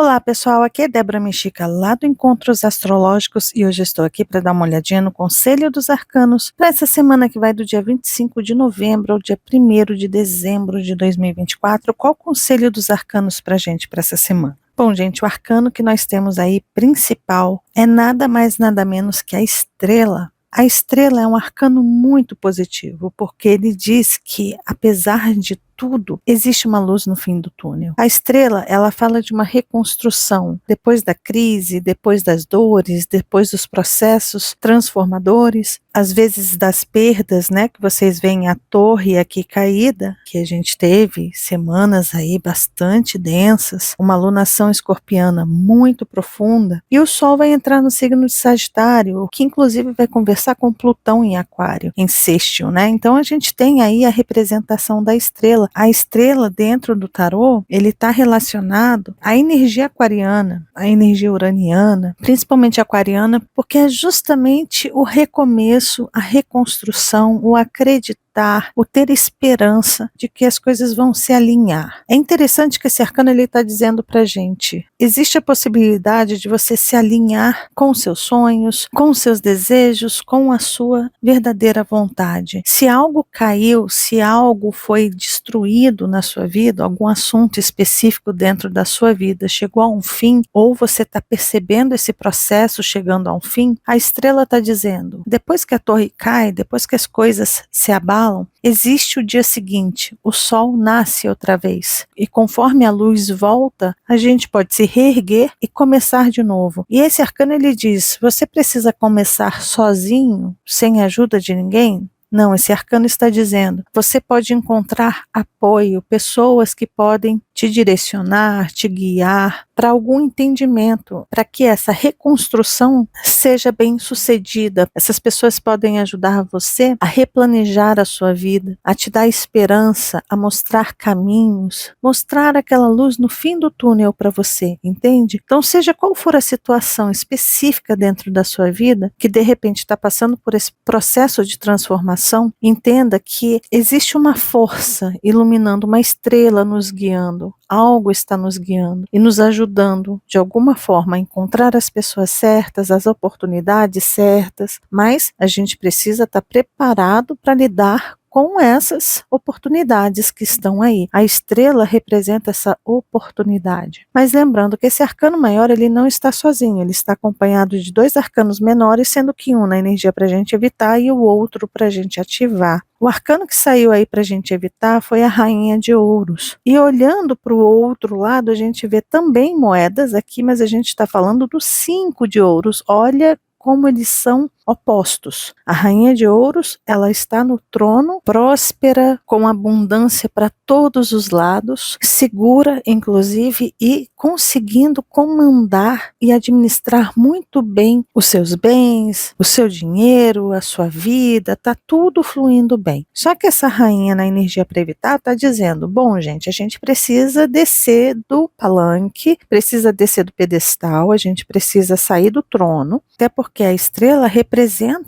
Olá pessoal, aqui é Débora Mexica lá do Encontros Astrológicos e hoje eu estou aqui para dar uma olhadinha no Conselho dos Arcanos para essa semana que vai do dia 25 de novembro ao dia 1º de dezembro de 2024. Qual o Conselho dos Arcanos para a gente para essa semana? Bom, gente, o arcano que nós temos aí principal é nada mais nada menos que a estrela. A estrela é um arcano muito positivo, porque ele diz que, apesar de tudo, existe uma luz no fim do túnel. A estrela, ela fala de uma reconstrução, depois da crise, depois das dores, depois dos processos transformadores, às vezes das perdas, né, que vocês veem a torre aqui caída, que a gente teve semanas aí bastante densas, uma alunação escorpiana muito profunda, e o Sol vai entrar no signo de Sagitário, o que inclusive vai conversar com Plutão em Aquário, em sextil, né? Então a gente tem aí a representação da estrela. A estrela dentro do tarô, ele está relacionado à energia aquariana, à energia uraniana, principalmente aquariana, porque é justamente o recomeço, a reconstrução, o acreditar, o ter esperança de que as coisas vão se alinhar. É interessante que esse arcano está dizendo para a gente, existe a possibilidade de você se alinhar com os seus sonhos, com os seus desejos, com a sua verdadeira vontade. Se algo caiu, se algo foi destruído na sua vida, algum assunto específico dentro da sua vida chegou a um fim, ou você está percebendo esse processo chegando a um fim, a estrela está dizendo, depois que a torre cai, depois que as coisas se abalam, existe o dia seguinte, o sol nasce outra vez, e conforme a luz volta, a gente pode se reerguer e começar de novo. E esse arcano ele diz, você precisa começar sozinho, sem a ajuda de ninguém? Não, esse arcano está dizendo, você pode encontrar apoio, pessoas que podem te direcionar, te guiar para algum entendimento, para que essa reconstrução seja bem sucedida. Essas pessoas podem ajudar você a replanejar a sua vida, a te dar esperança, a mostrar caminhos, mostrar aquela luz no fim do túnel para você, entende? Então, seja qual for a situação específica dentro da sua vida, que de repente está passando por esse processo de transformação, entenda que existe uma força iluminando, uma estrela nos guiando, algo está nos guiando e nos ajudando de alguma forma a encontrar as pessoas certas, as oportunidades certas, mas a gente precisa estar preparado para lidar com essas oportunidades que estão aí. A estrela representa essa oportunidade. Mas lembrando que esse arcano maior, ele não está sozinho, ele está acompanhado de dois arcanos menores, sendo que um na energia para a gente evitar e o outro para a gente ativar. O arcano que saiu aí para a gente evitar foi a Rainha de Ouros. E olhando para o outro lado, a gente vê também moedas aqui, mas a gente está falando do 5 de Ouros. Olha como eles são opostos. A Rainha de Ouros, ela está no trono, próspera, com abundância para todos os lados, segura, inclusive, e conseguindo comandar e administrar muito bem os seus bens, o seu dinheiro, a sua vida, está tudo fluindo bem. Só que essa rainha na energia para evitar está dizendo, bom, gente, a gente precisa descer do palanque, precisa descer do pedestal, a gente precisa sair do trono, até porque a estrela representa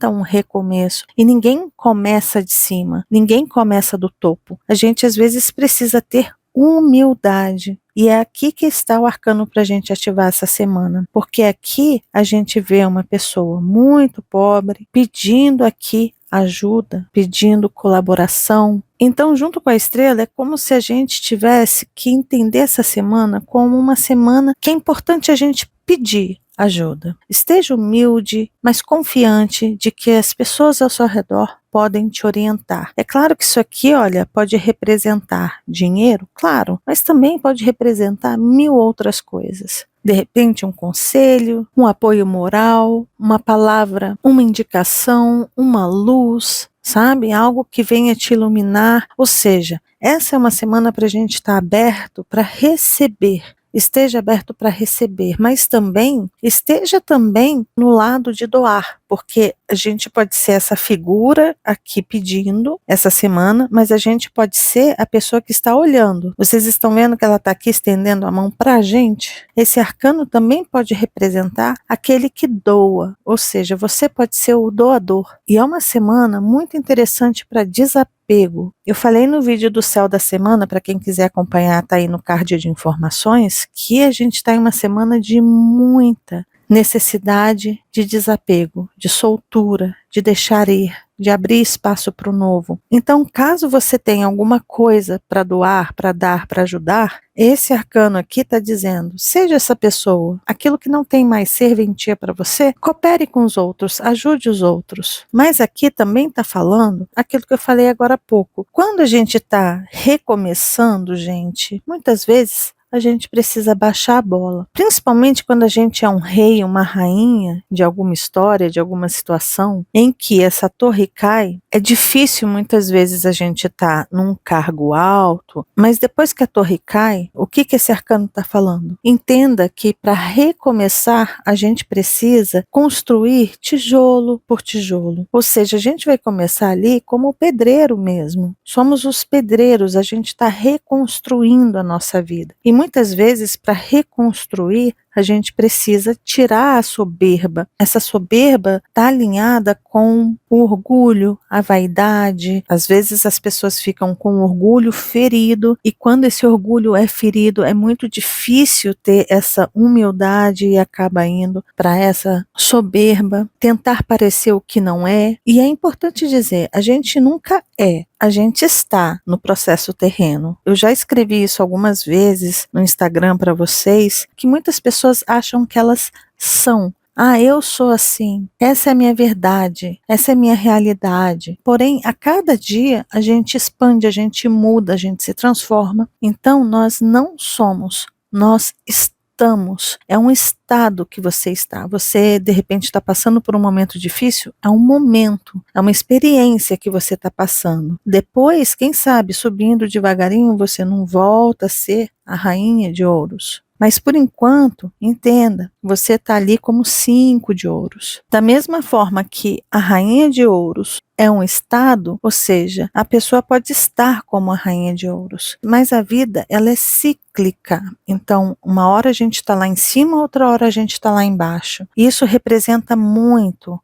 um recomeço e ninguém começa de cima, ninguém começa do topo. A gente às vezes precisa ter humildade. E é aqui que está o arcano para a gente ativar essa semana, porque aqui a gente vê uma pessoa muito pobre pedindo aqui ajuda, pedindo colaboração. Então, junto com a estrela, é como se a gente tivesse que entender essa semana como uma semana que é importante a gente pedir ajuda. Esteja humilde, mas confiante de que as pessoas ao seu redor podem te orientar. É claro que isso aqui, olha, pode representar dinheiro, claro, mas também pode representar 1000 outras coisas. De repente, um conselho, um apoio moral, uma palavra, uma indicação, uma luz, sabe? Algo que venha te iluminar. Ou seja, essa é uma semana para a gente estar aberto para receber. Esteja aberto para receber, mas também esteja também no lado de doar. porque a gente pode ser essa figura aqui pedindo essa semana, mas a gente pode ser a pessoa que está olhando. Vocês estão vendo que ela está aqui estendendo a mão para a gente? Esse arcano também pode representar aquele que doa, ou seja, você pode ser o doador. E é uma semana muito interessante para desapego. Eu falei no vídeo do céu da semana, para quem quiser acompanhar, tá aí no card de informações, que a gente está em uma semana de muita necessidade de desapego, de soltura, de deixar ir, de abrir espaço para o novo. Então, caso você tenha alguma coisa para doar, para dar, para ajudar, esse arcano aqui está dizendo, seja essa pessoa, aquilo que não tem mais serventia para você, coopere com os outros, ajude os outros. Mas aqui também está falando aquilo que eu falei agora há pouco. Quando a gente está recomeçando, gente, muitas vezes a gente precisa baixar a bola. Principalmente quando a gente é um rei, uma rainha de alguma história, de alguma situação, em que essa torre cai, é difícil muitas vezes a gente estar num cargo alto, mas depois que a torre cai, o que esse arcano está falando? Entenda que para recomeçar, a gente precisa construir tijolo por tijolo. Ou seja, a gente vai começar ali como o pedreiro mesmo. Somos os pedreiros, a gente está reconstruindo a nossa vida. E muitas vezes, para reconstruir, a gente precisa tirar a soberba. Essa soberba está alinhada com o orgulho, a vaidade. Às vezes as pessoas ficam com o orgulho ferido, e quando esse orgulho é ferido, é muito difícil ter essa humildade e acaba indo para essa soberba, tentar parecer o que não é. E é importante dizer, a gente nunca é. A gente está no processo terreno. Eu já escrevi isso algumas vezes no Instagram para vocês, que muitas pessoas acham que elas são. Eu sou assim, essa é a minha verdade, essa é a minha realidade. Porém, a cada dia a gente expande, a gente muda, a gente se transforma. Então, nós não somos, nós estamos. É um estado que você está. Você, de repente, está passando por um momento difícil? É um momento, é uma experiência que você está passando. Depois, quem sabe, subindo devagarinho, você não volta a ser a rainha de ouros. Mas, por enquanto, entenda, você está ali como 5 de ouros. Da mesma forma que a rainha de ouros é um estado, ou seja, a pessoa pode estar como a rainha de ouros, mas a vida, ela é cíclica. Então, uma hora a gente está lá em cima, outra hora a gente está lá embaixo. Isso representa muito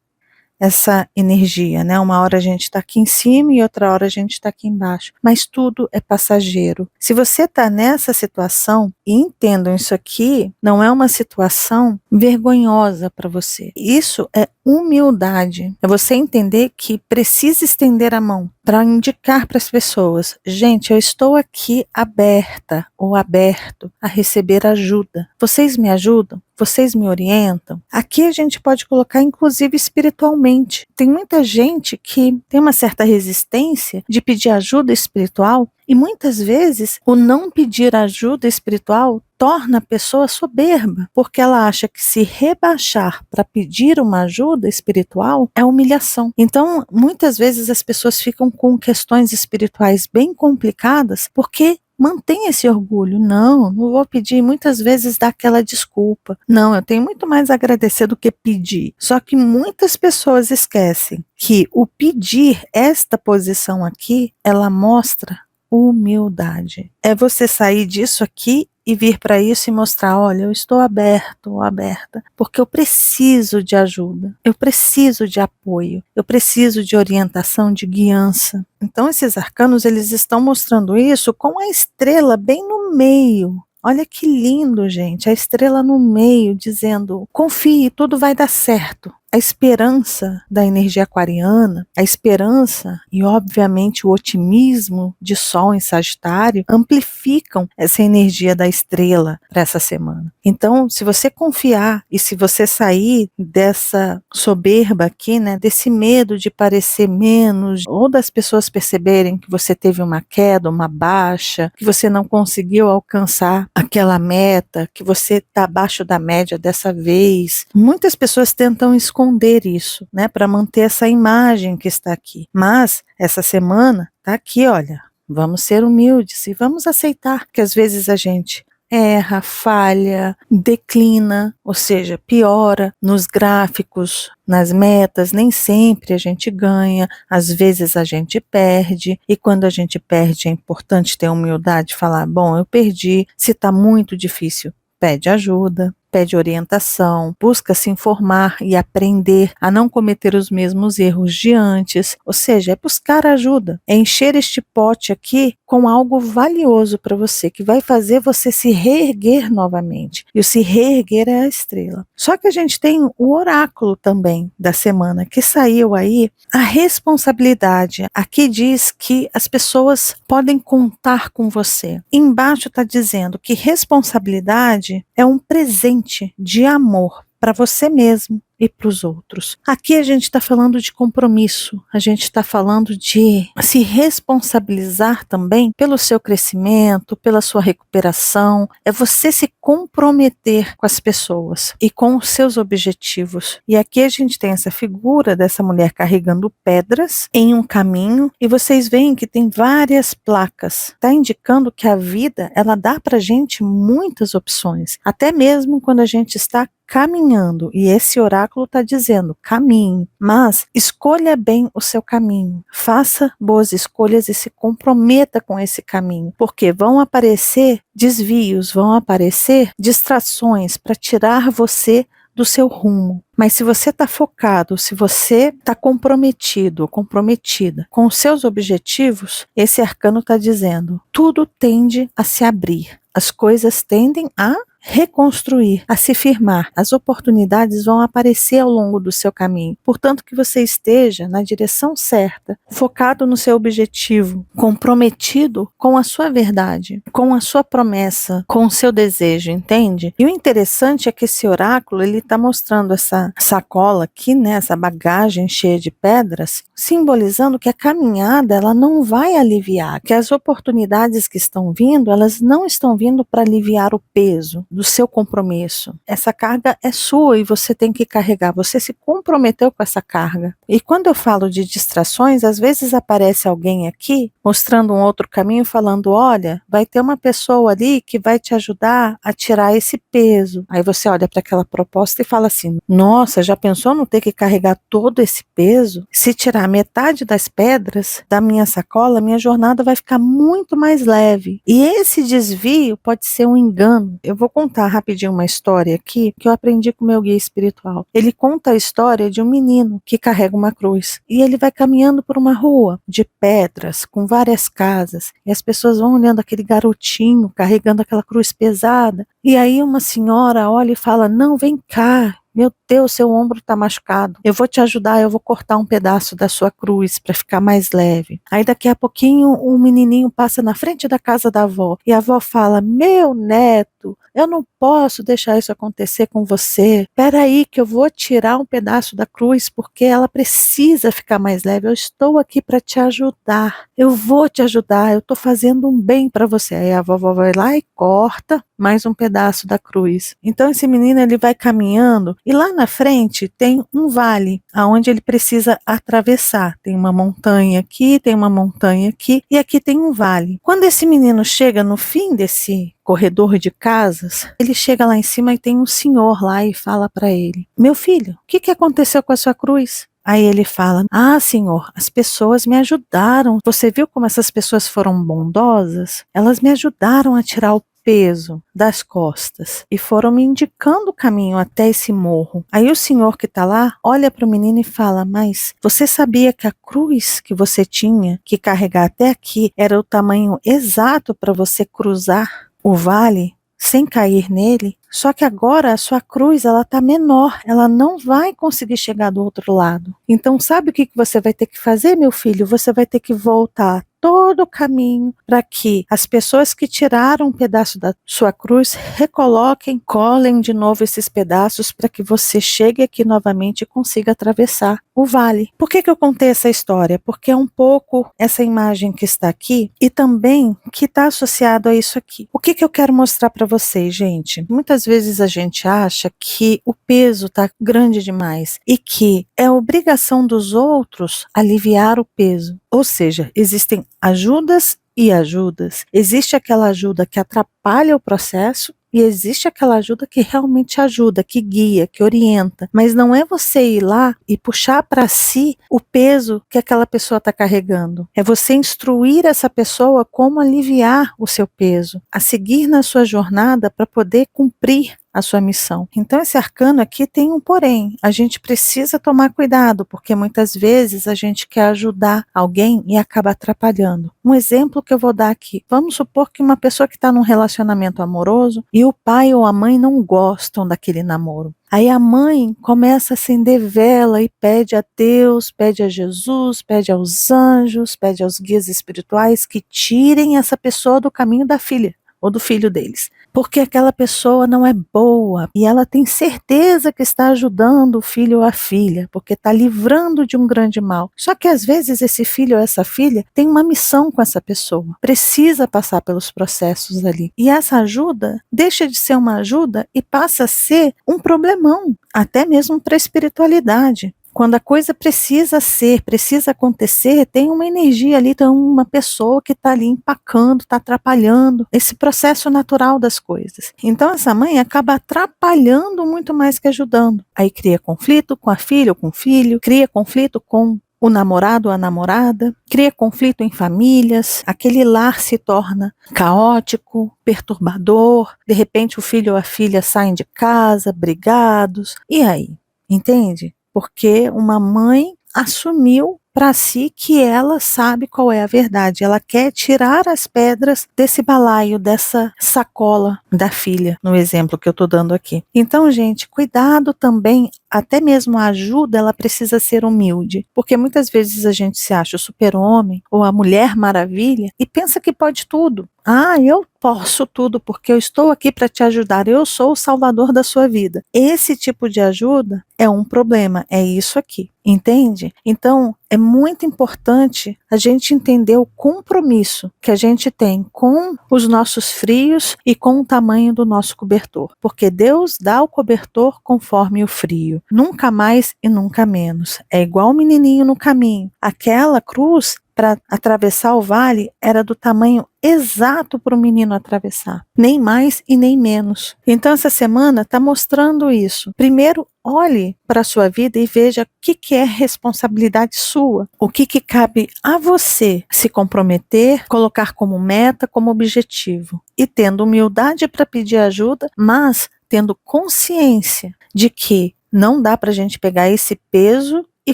essa energia, né? Uma hora a gente está aqui em cima e outra hora a gente está aqui embaixo. Mas tudo é passageiro. Se você está nessa situação, e entendam, isso aqui não é uma situação vergonhosa para você. Isso é humildade. É você entender que precisa estender a mão para indicar para as pessoas, gente, eu estou aqui aberta ou aberto a receber ajuda. Vocês me ajudam? Vocês me orientam? Aqui a gente pode colocar, inclusive, espiritualmente. Tem muita gente que tem uma certa resistência de pedir ajuda espiritual, e muitas vezes o não pedir ajuda espiritual torna a pessoa soberba, porque ela acha que se rebaixar para pedir uma ajuda espiritual é humilhação. Então, muitas vezes as pessoas ficam com questões espirituais bem complicadas porque mantém esse orgulho. Não vou pedir. Muitas vezes dá aquela desculpa. Não, eu tenho muito mais a agradecer do que pedir. Só que muitas pessoas esquecem que o pedir, esta posição aqui, ela mostra humildade. É você sair disso aqui e vir para isso e mostrar, olha, eu estou aberto ou aberta, porque eu preciso de ajuda, eu preciso de apoio, eu preciso de orientação, de guiança. Então esses arcanos, eles estão mostrando isso com a estrela bem no meio. Olha que lindo, gente, a estrela no meio dizendo, confie, tudo vai dar certo. A esperança da energia aquariana, a esperança e, obviamente, o otimismo de Sol em Sagitário amplificam essa energia da estrela para essa semana. Então, se você confiar e se você sair dessa soberba aqui, né, desse medo de parecer menos, ou das pessoas perceberem que você teve uma queda, uma baixa, que você não conseguiu alcançar aquela meta, que você está abaixo da média dessa vez, muitas pessoas tentam esconder isso, né, para manter essa imagem que está aqui. Mas essa semana está aqui, olha, vamos ser humildes e vamos aceitar que às vezes a gente erra, falha, declina, ou seja, piora nos gráficos, nas metas. Nem sempre a gente ganha, às vezes a gente perde, e quando a gente perde é importante ter humildade e falar, bom, eu perdi, se está muito difícil, pede ajuda, pede orientação, busca se informar e aprender a não cometer os mesmos erros de antes, ou seja, é buscar ajuda, é encher este pote aqui com algo valioso para você, que vai fazer você se reerguer novamente, e o se reerguer é a estrela. Só que a gente tem o oráculo também da semana, que saiu aí, a responsabilidade, aqui diz que as pessoas podem contar com você, embaixo está dizendo que responsabilidade é um presente de amor para você mesmo e para os outros. Aqui a gente está falando de compromisso, a gente está falando de se responsabilizar também pelo seu crescimento, pela sua recuperação, é você se comprometer com as pessoas e com os seus objetivos. E aqui a gente tem essa figura dessa mulher carregando pedras em um caminho, e vocês veem que tem várias placas, está indicando que a vida, ela dá para a gente muitas opções, até mesmo quando a gente está caminhando, e esse oráculo está dizendo caminhe, mas escolha bem o seu caminho, faça boas escolhas e se comprometa com esse caminho, porque vão aparecer desvios, vão aparecer distrações para tirar você do seu rumo. Mas se você está focado, se você está comprometido ou comprometida com os seus objetivos, esse arcano está dizendo, tudo tende a se abrir, as coisas tendem a reconstruir, a se firmar, as oportunidades vão aparecer ao longo do seu caminho, portanto que você esteja na direção certa, focado no seu objetivo, comprometido com a sua verdade, com a sua promessa, com o seu desejo, entende? E o interessante é que esse oráculo, ele está mostrando essa sacola aqui, né, essa bagagem cheia de pedras, simbolizando que a caminhada, ela não vai aliviar, que as oportunidades que estão vindo, elas não estão vindo para aliviar o peso do seu compromisso. Essa carga é sua e você tem que carregar, você se comprometeu com essa carga. E quando eu falo de distrações, às vezes aparece alguém aqui, mostrando um outro caminho, falando, olha, vai ter uma pessoa ali que vai te ajudar a tirar esse peso. Aí você olha para aquela proposta e fala assim, nossa, já pensou não ter que carregar todo esse peso? Se tirar metade das pedras da minha sacola, minha jornada vai ficar muito mais leve. E esse desvio pode ser um engano. Eu vou contar rapidinho uma história aqui que eu aprendi com meu guia espiritual. Ele conta a história de um menino que carrega uma cruz e ele vai caminhando por uma rua de pedras com várias casas e as pessoas vão olhando aquele garotinho carregando aquela cruz pesada e aí uma senhora olha e fala, não, vem cá, meu Deus, seu ombro está machucado, eu vou te ajudar, eu vou cortar um pedaço da sua cruz para ficar mais leve. Aí daqui a pouquinho um menininho passa na frente da casa da avó e a avó fala, meu neto, eu não posso deixar isso acontecer com você, peraí que eu vou tirar um pedaço da cruz porque ela precisa ficar mais leve, eu estou aqui para te ajudar, eu vou te ajudar, eu estou fazendo um bem para você. Aí a vovó vai lá e corta mais um pedaço da cruz. Então esse menino, ele vai caminhando e lá na frente tem um vale aonde ele precisa atravessar, tem uma montanha aqui, tem uma montanha aqui e aqui tem um vale. Quando esse menino chega no fim desse corredor de casas, ele chega lá em cima e tem um senhor lá e fala para ele, meu filho, o que aconteceu com a sua cruz? Aí ele fala, ah senhor, as pessoas me ajudaram, você viu como essas pessoas foram bondosas? Elas me ajudaram a tirar o peso das costas e foram me indicando o caminho até esse morro. Aí o senhor que está lá olha para o menino e fala, mas você sabia que a cruz que você tinha que carregar até aqui era o tamanho exato para você cruzar o vale sem cair nele? Só que agora a sua cruz, ela está menor, ela não vai conseguir chegar do outro lado. Então sabe o que você vai ter que fazer, meu filho? Você vai ter que voltar todo o caminho para que as pessoas que tiraram um pedaço da sua cruz recoloquem, colhem de novo esses pedaços para que você chegue aqui novamente e consiga atravessar o vale. Por que eu contei essa história? Porque é um pouco essa imagem que está aqui e também que está associado a isso aqui. O que eu quero mostrar para vocês, gente? Muitas vezes a gente acha que o peso está grande demais e que é obrigação dos outros aliviar o peso. Ou seja, existem ajudas e ajudas. Existe aquela ajuda que atrapalha o processo e existe aquela ajuda que realmente ajuda, que guia, que orienta. Mas não é você ir lá e puxar para si o peso que aquela pessoa está carregando. É você instruir essa pessoa como aliviar o seu peso, a seguir na sua jornada para poder cumprir a sua missão. Então esse arcano aqui tem um porém. A gente precisa tomar cuidado, porque muitas vezes a gente quer ajudar alguém e acaba atrapalhando. Um exemplo que eu vou dar aqui. Vamos supor que uma pessoa que está num relacionamento amoroso e o pai ou a mãe não gostam daquele namoro. Aí a mãe começa a acender vela e pede a Deus, pede a Jesus, pede aos anjos, pede aos guias espirituais que tirem essa pessoa do caminho da filha ou do filho deles. Porque aquela pessoa não é boa e ela tem certeza que está ajudando o filho ou a filha, porque está livrando de um grande mal. Só que às vezes esse filho ou essa filha tem uma missão com essa pessoa, precisa passar pelos processos ali. E essa ajuda deixa de ser uma ajuda e passa a ser um problemão, até mesmo para a espiritualidade. Quando a coisa precisa ser, precisa acontecer, tem uma energia ali, tem uma pessoa que está ali empacando, está atrapalhando esse processo natural das coisas. Então essa mãe acaba atrapalhando muito mais que ajudando. Aí cria conflito com a filha ou com o filho, cria conflito com o namorado ou a namorada, cria conflito em famílias, aquele lar se torna caótico, perturbador, de repente o filho ou a filha saem de casa, brigados, e aí? Entende? Porque uma mãe assumiu para si que ela sabe qual é a verdade. Ela quer tirar as pedras desse balaio, dessa sacola da filha, no exemplo que eu estou dando aqui. Então, gente, cuidado também, até mesmo a ajuda, ela precisa ser humilde. Porque muitas vezes a gente se acha o super-homem ou a mulher maravilha e pensa que pode tudo. Ah, eu posso tudo porque eu estou aqui para te ajudar, eu sou o salvador da sua vida. Esse tipo de ajuda é um problema, é isso aqui, entende? Então, é muito importante a gente entender o compromisso que a gente tem com os nossos frios e com o tamanho do nosso cobertor, porque Deus dá o cobertor conforme o frio, nunca mais e nunca menos. É igual o menininho no caminho, aquela cruz para atravessar o vale era do tamanho exato para o menino atravessar, nem mais e nem menos. Então essa semana está mostrando isso. Primeiro, olhe para a sua vida e veja o que é responsabilidade sua, o que cabe a você se comprometer, colocar como meta, como objetivo, e tendo humildade para pedir ajuda, mas tendo consciência de que não dá para a gente pegar esse peso e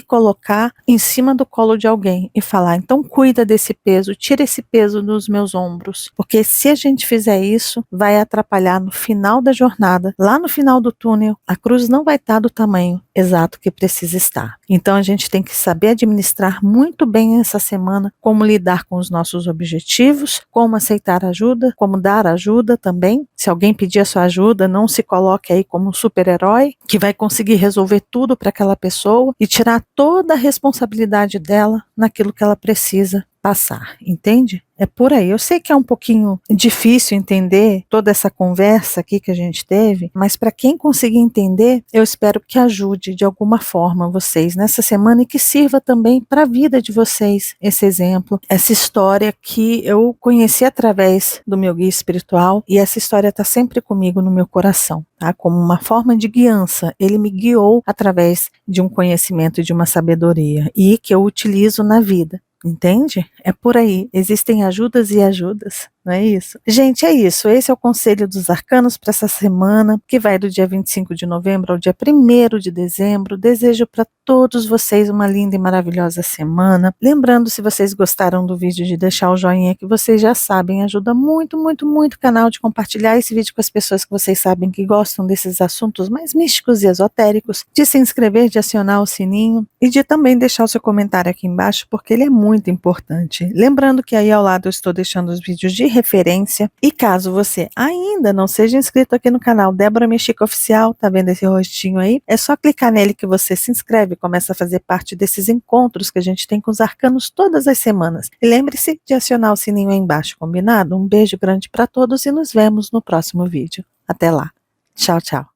colocar em cima do colo de alguém e falar, então cuida desse peso, tira esse peso dos meus ombros, porque se a gente fizer isso, vai atrapalhar no final da jornada, lá no final do túnel, a cruz não vai estar do tamanho exato que precisa estar. Então a gente tem que saber administrar muito bem essa semana, como lidar com os nossos objetivos, como aceitar ajuda, como dar ajuda também. Se alguém pedir a sua ajuda, não se coloque aí como um super-herói, que vai conseguir resolver tudo para aquela pessoa e tirar toda a responsabilidade dela naquilo que ela precisa passar, entende? É por aí. Eu sei que é um pouquinho difícil entender toda essa conversa aqui que a gente teve, mas para quem conseguir entender, eu espero que ajude de alguma forma vocês nessa semana e que sirva também para a vida de vocês esse exemplo, essa história que eu conheci através do meu guia espiritual e essa história está sempre comigo no meu coração, tá? Como uma forma de guiança. Ele me guiou através de um conhecimento e de uma sabedoria e que eu utilizo na vida. Entende? É por aí. Existem ajudas e ajudas, não é isso? Gente, é isso. Esse é o Conselho dos Arcanos para essa semana, que vai do dia 25 de novembro ao dia 1º de dezembro. Desejo para todos vocês uma linda e maravilhosa semana. Lembrando, se vocês gostaram do vídeo, de deixar o joinha, que vocês já sabem, ajuda muito, muito, muito o canal, de compartilhar esse vídeo com as pessoas que vocês sabem que gostam desses assuntos mais místicos e esotéricos, de se inscrever, de acionar o sininho e de também deixar o seu comentário aqui embaixo, porque ele é muito importante. Lembrando que aí ao lado eu estou deixando os vídeos de referência, e caso você ainda não seja inscrito aqui no canal Débora Mexica Oficial, tá vendo esse rostinho aí? É só clicar nele que você se inscreve e começa a fazer parte desses encontros que a gente tem com os arcanos todas as semanas. E lembre-se de acionar o sininho aí embaixo, combinado? Um beijo grande para todos e nos vemos no próximo vídeo. Até lá. Tchau, tchau.